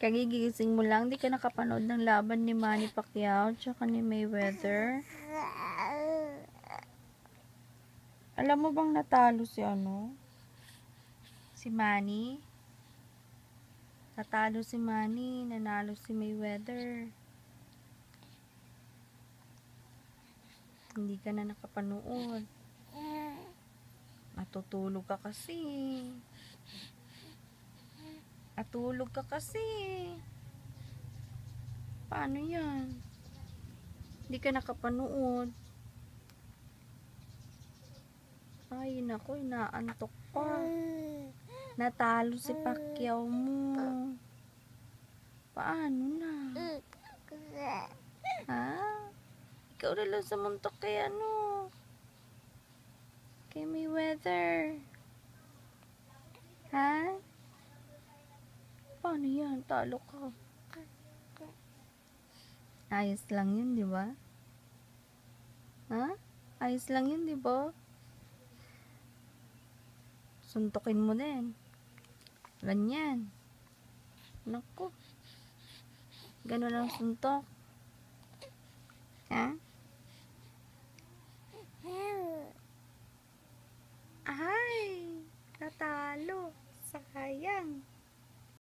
Kagigising mo lang, di ka nakapanood ng laban ni Manny Pacquiao tsaka ni Mayweather. Alam mo bang natalo si Si Manny? Natalo si Manny, nanalo si Mayweather. Hindi ka na nakapanood. Natutulog ka kasi. Natulog ka kasi. Paano yan? Hindi ka nakapanood. Ay, naku, inaantok pa. Natalo si Pacquiao mo. Paano na? Ha? Ikaw na lang sumuntok kay kay Mayweather. Ha? Paano yan? Talo ka. Ayos lang yun, di ba? Ha? Ayos lang yun, di ba? Suntukin mo din. Ganyan. Naku. Ganun ang suntok. Ha?